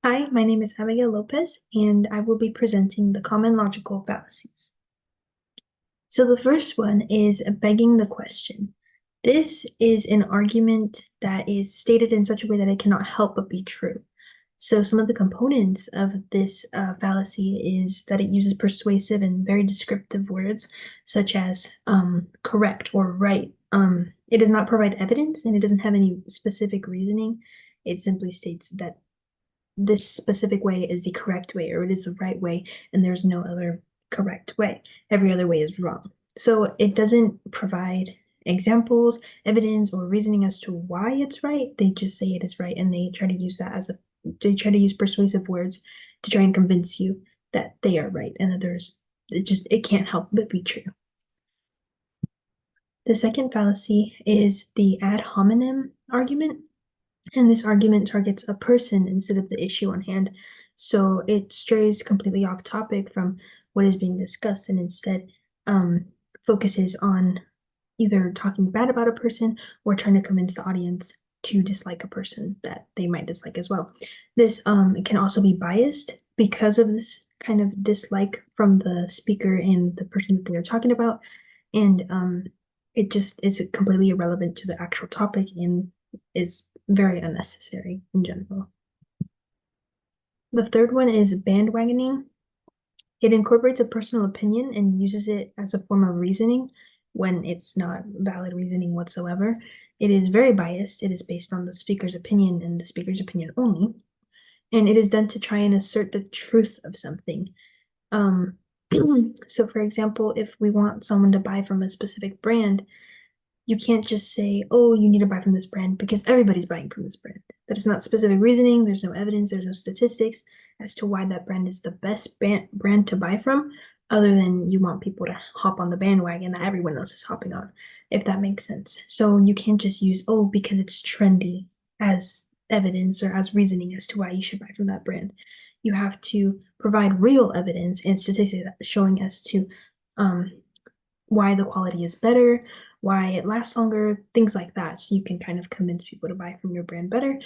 Hi, my name is Abigail Lopez, and I will be presenting the common logical fallacies. So the first one is begging the question. This is an argument that is stated in such a way that it cannot help but be true. So some of the components of this fallacy is that it uses persuasive and very descriptive words, such as correct or right. It does not provide evidence, and it doesn't have any specific reasoning. It simply states that this specific way is the correct way, or it is the right way, and there's no other correct way. Every other way is wrong. So it doesn't provide examples, evidence, or reasoning as to why it's right. They just say it is right, and they try to use they try to use persuasive words to try and convince you that they are right and that it can't help but be true. The second fallacy is the ad hominem argument. And this argument targets a person instead of the issue on hand. So it strays completely off topic from what is being discussed and instead focuses on either talking bad about a person or trying to convince the audience to dislike a person that they might dislike as well. This can also be biased because of this kind of dislike from the speaker and the person that they are talking about. And it just is completely irrelevant to the actual topic and is very unnecessary in general. The third one is bandwagoning. It incorporates a personal opinion and uses it as a form of reasoning when it's not valid reasoning whatsoever. It is very biased. It is based on the speaker's opinion and the speaker's opinion only. And it is done to try and assert the truth of something. Um, so, for example, if we want someone to buy from a specific brand, you can't just say, oh, you need to buy from this brand because everybody's buying from this brand. That is not specific reasoning. There's no evidence. There's no statistics as to why that brand is the best brand to buy from, other than you want people to hop on the bandwagon that everyone else is hopping on, if that makes sense. So you can't just use, oh, because it's trendy as evidence or as reasoning as to why you should buy from that brand. You have to provide real evidence and statistics showing as to why the quality is better, why it lasts longer, things like that. So you can kind of convince people to buy from your brand better,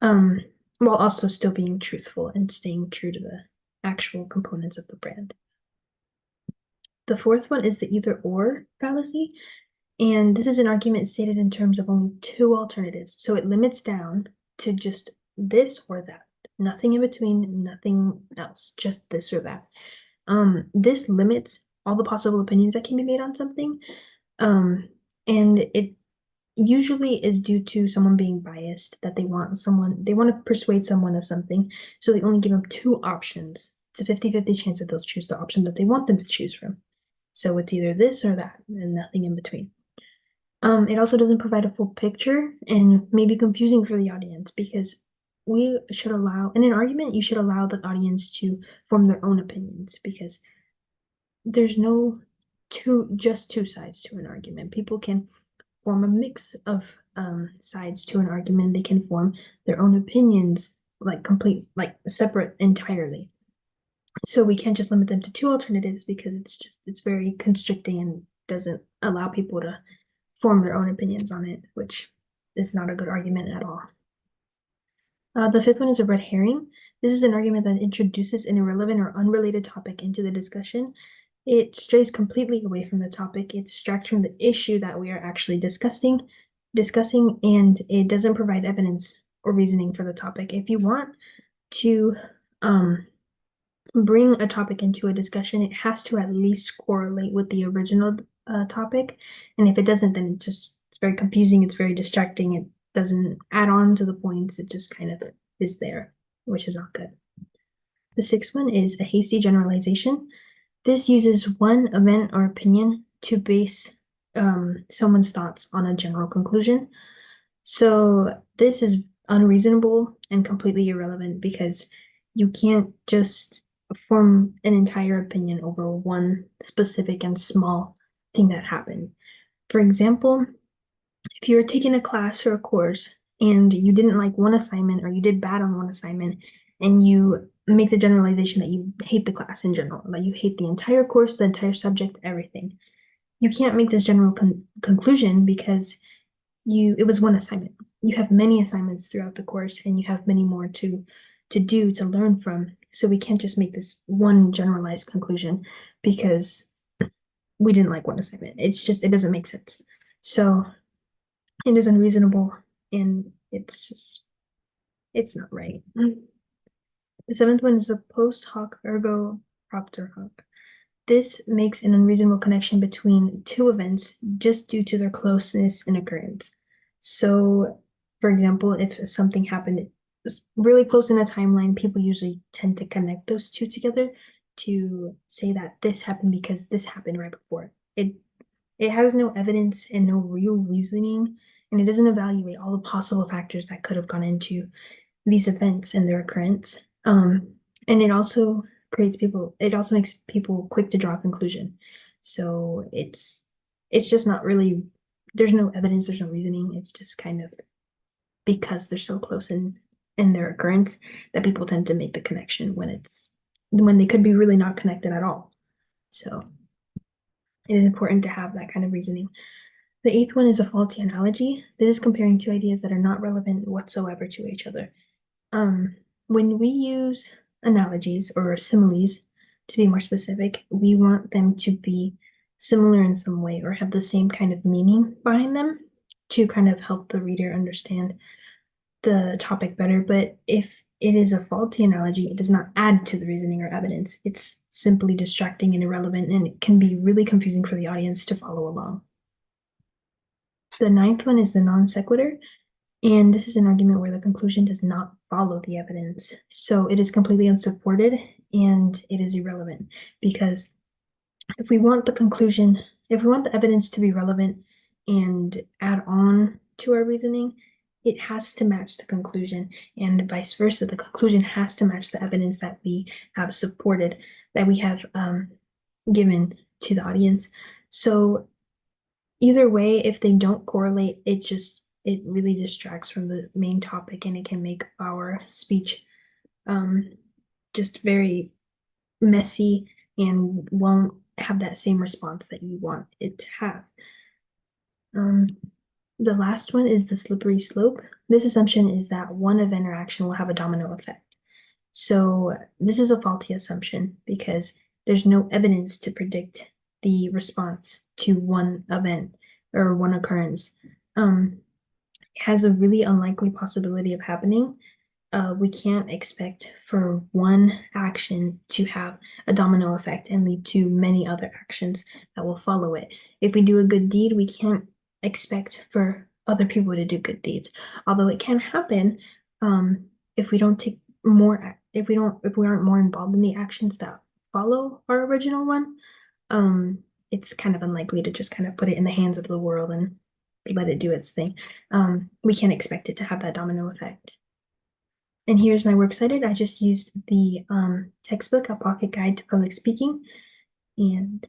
um, while also still being truthful and staying true to the actual components of the brand. The fourth one is the either or fallacy. And this is an argument stated in terms of only two alternatives. So it limits down to just this or that. Nothing in between, nothing else, just this or that. This limits all the possible opinions that can be made on something. And it usually is due to someone being biased, that they want to persuade someone of something. So they only give them two options. It's a 50-50 chance that they'll choose the option that they want them to choose from. So it's either this or that and nothing in between. It also doesn't provide a full picture and may be confusing for the audience because we should allow, in an argument, you should allow the audience to form their own opinions because there's no just two sides to an argument. People can form a mix of sides to an argument. They can form their own opinions, like separate entirely. So we can't just limit them to two alternatives because it's very constricting and doesn't allow people to form their own opinions on it, which is not a good argument at all. The fifth one is a red herring. This is an argument that introduces an irrelevant or unrelated topic into the discussion. It strays completely away from the topic. It distracts from the issue that we are actually discussing, and it doesn't provide evidence or reasoning for the topic. If you want to bring a topic into a discussion, it has to at least correlate with the original topic. And if it doesn't, then it's very confusing. It's very distracting. It doesn't add on to the points. It just kind of is there, which is not good. The sixth one is a hasty generalization. This uses one event or opinion to base someone's thoughts on a general conclusion. So this is unreasonable and completely irrelevant because you can't just form an entire opinion over one specific and small thing that happened. For example, if you're taking a class or a course and you didn't like one assignment or you did bad on one assignment and you make the generalization that you hate the class in general, like you hate the entire course, the entire subject, everything. You can't make this general conclusion because it was one assignment. You have many assignments throughout the course and you have many more to to do to learn from. So we can't just make this one generalized conclusion because we didn't like one assignment. It's just it doesn't make sense. So it is unreasonable and it's not right. The seventh one is the post hoc ergo propter hoc. This makes an unreasonable connection between two events just due to their closeness in occurrence. So, for example, if something happened really close in a timeline, people usually tend to connect those two together to say that this happened because this happened right before. It has no evidence and no real reasoning, and it doesn't evaluate all the possible factors that could have gone into these events and their occurrence. And it also makes people quick to draw a conclusion. So it's just not really, there's no evidence, there's no reasoning. It's just kind of because they're so close in their occurrence that people tend to make the connection when they could be really not connected at all. So it is important to have that kind of reasoning. The eighth one is a faulty analogy. This is comparing two ideas that are not relevant whatsoever to each other. When we use analogies or similes, to be more specific, we want them to be similar in some way or have the same kind of meaning behind them to kind of help the reader understand the topic better. But if it is a faulty analogy, it does not add to the reasoning or evidence. It's simply distracting and irrelevant, and it can be really confusing for the audience to follow along. The ninth one is the non sequitur. And this is an argument where the conclusion does not follow the evidence. So it is completely unsupported and it is irrelevant because if we want the evidence to be relevant and add on to our reasoning, it has to match the conclusion, and vice versa. The conclusion has to match the evidence that we have supported, that we have given to the audience. So either way, if they don't correlate, it really distracts from the main topic and it can make our speech just very messy and won't have that same response that you want it to have. The last one is the slippery slope. This assumption is that one event or action will have a domino effect. So this is a faulty assumption because there's no evidence to predict the response to one event or one occurrence. Has a really unlikely possibility of happening. We can't expect for one action to have a domino effect and lead to many other actions that will follow it. If we do a good deed, we can't expect for other people to do good deeds. Although it can happen, if we don't take more, if we aren't more involved in the actions that follow our original one, it's kind of unlikely to just kind of put it in the hands of the world and let it do its thing. We can't expect it to have that domino effect. And here's my works cited. I just used the textbook, A Pocket Guide to Public Speaking, and